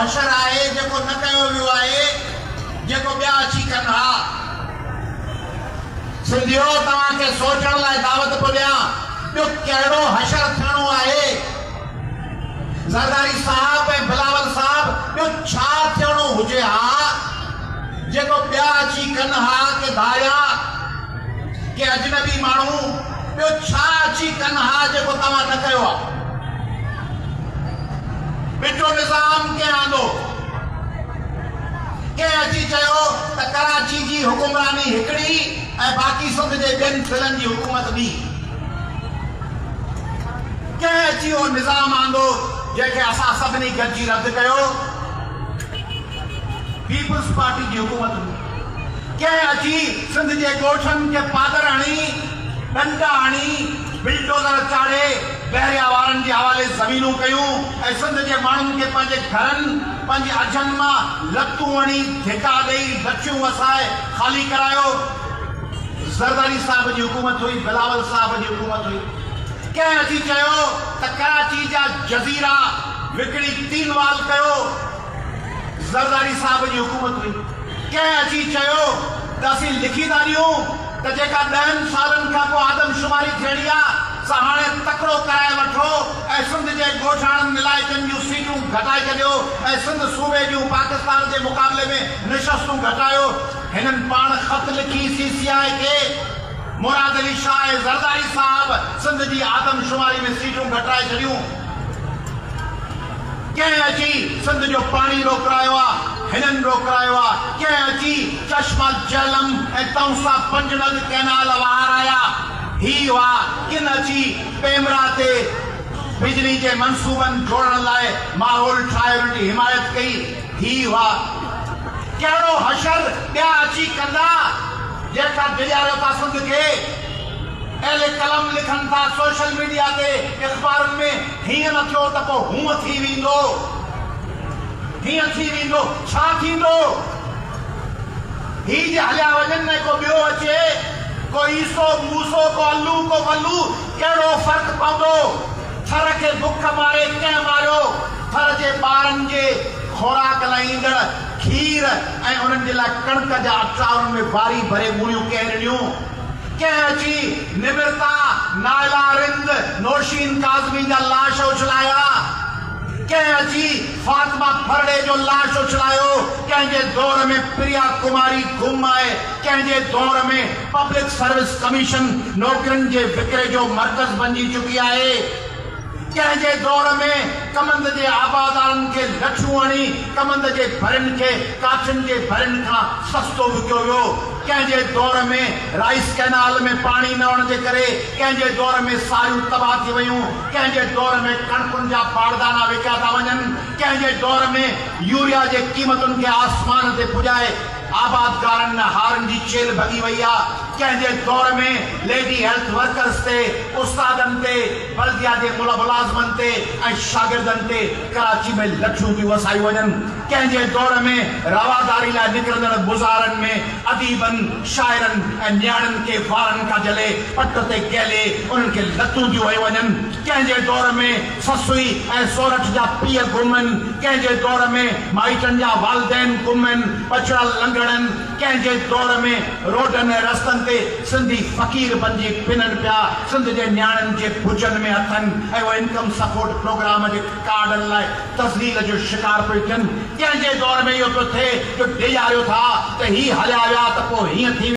हशर आहे जेको न कयो वियो आहे, जेको ॿिया अची कनि हा। सिंधियो, तव्हांखे सोचण लाइ दावत थो ॾियां, ॿियो कहिड़ो हशर थियणो आहे? ज़रदारी साहब ऐं बिलावल साहब, ॿियो छा थियणो हुजे हा जेको ॿिया अची कनि हा के धारिया के अजनबी माण्हू, ॿियो छा अची कनि हा जेको तव्हां न कयो आहे? ॿिटो निज़ाम कंहिं आंदो? कंहिं अची चयो त कराची जी हुकुमरानी हिकिड़ी ऐं बाक़ी सिंध जे ॿियनि ज़िलनि जी हुकूमत ॿी? कंहिं अची उहो निज़ाम आंदो जंहिंखे असां सभिनी गॾिजी रद्द कयो? पीपल्स पार्टी जी हुकूमत हुई। कंहिं अची सिंध जे ॻोठनि खे पादर हणी, डंडा हणी, बिल्डोज़र चाढ़े बहरिया वारनि जे हवाले ज़मीनूं कयूं ऐं सिंध जे माण्हुनि खे पंहिंजे घरनि, पंहिंजे अजनि मां लतूं हणी, धिका ॾेई, लच्छियूं वसाए ख़ाली करायो? ज़रदारी साहब जी हुकूमत हुई, बिलावल साहब जी हुकूमत हुई। कंहिं अची चयो त कराची जा जज़ीरा विकिणी तीनवाल कयो? ज़रदारी साहब जी हुकूमत हुई। कंहिं अची चयो त असीं लिखी था ॾियूं त जेका 10 सालनि खां पोइ आदमशुमारी थियणी आहे, सा हाणे तकिड़ो कराए वठो ऐं सिंध जे ॻोठाणनि इलाइक़नि जूं सीटूं घटाए छॾियो ऐं सिंध सूबे जूं पाकिस्तान जे मुक़ाबले में निशस्तूं घटायो। हिननि पाण ख़त लिखी CCI खे, मुराद अली शाह ऐं ज़रदारी साहब सिंध जी आदमशुमारी में सीटूं घटाए छॾियूं। कंहिं अची सिंध जो पाणी रोकरायो आहे, हिननि रोकरायो आहे। कंहिं अची चश्मा जहलम ऐं तौसा पंजनग कैनाल वहाराया, ही हुआ। किन अची पेमरा ते बिजली जे मंसूबनि जोड़ण लाइ माहौल ठाहे उनजी हिमायत कई, ही हुआ। कहिड़ो हशर ॿिया अची कंदा जेका डिॼारियो था सिंध खे? अहिड़े कलम लिखनि था सोशल मीडिया ते, अख़बारुनि में, हीअं न थियो त पोइ हूअं थी वेंदो, हीअं थी वेंदो। छा थींदो? ही जे हलिया वञनि न को ॿियो अचे, को ईसो मूसो, को अल्लू, को वल्लू, कहिड़ो फ़र्क़ु पवंदो? थर खे बुख मारे कंहिं मारियो? थर जे ॿारनि जे खुराक लाइ ईंदड़ खीर ऐं उन्हनि जे लाइ कणिक जा अचारनि में वारी भरे मूड़ियूं कंहिं ॾिनियूं? कंहिं अची निमिरता, नायला रिंद, नौशीन काज़मी जा लाश उछलाया? कंहिं अची फातिमा फरड़े जो लाश उछलायो? कंहिंजे दौर में प्रिया कुमारी गुम आहे, कंहिंजे दौर में पब्लिक सर्विस कमीशन नौकरियुनि जे विकिरे जो मर्कज़ बणिजी चुकी आहे। कंहिंजे दौर में कमंद जे आबादारनि खे लच्छूं हणी कमंद जे भरियुनि खे काठियुनि जे भरियुनि खां सस्तो विकियो वियो। कंहिंजे दौर में राइस कैनाल में पाणी न हुअण जे करे कंहिंजे दौर में सारियूं तबाह थी वियूं, कंहिंजे दौर में कणकुनि जा बारदाना विकिया था वञनि, कंहिंजे दौर में यूरिया जे क़ीमतुनि खे आसमान ते पुॼाए आबादगारनि हारनि जी चेल भॻी वई आहे। कंहिंजे दौर में लेडी हेल्थ वर्कर्स ते, उस्तादनि ते, बल्दिया जे मुलाज़िमनि ते ऐं शागिर्दनि ते कराची में लच्छूं थियूं वसाई वञनि। कंहिंजे दौर में रवादारी लाइ निकिरंदड़ गुज़ारनि में अदीबनि, शाइरनि ऐं न्याणियुनि खे वारनि खां जले पट ते केले उन्हनि खे लतूं थियूं वही वञनि। कंहिंजे दौर में ससुई ऐं सोरठ जा पीउ गुमनि, कंहिंजे दौर में माइटनि जा वालिदैन गुमनि, पछड़ा लंघड़नि। कंहिंजे दौर में रोडनि ऐं रस्तनि ते सिंधी फ़क़ीर बणिजी पिननि पिया, सिंध जे न्याणियुनि जे भुजनि में अथनि ऐं उहो इनकम सपोर्ट प्रोग्राम जे कार्डनि लाइ तज़लील जो शिकार पियूं थियनि। कंहिंजे दौर में इहो पियो थिए जो ॾेयारियो था त ही हलिया विया त पोइ हीअं थी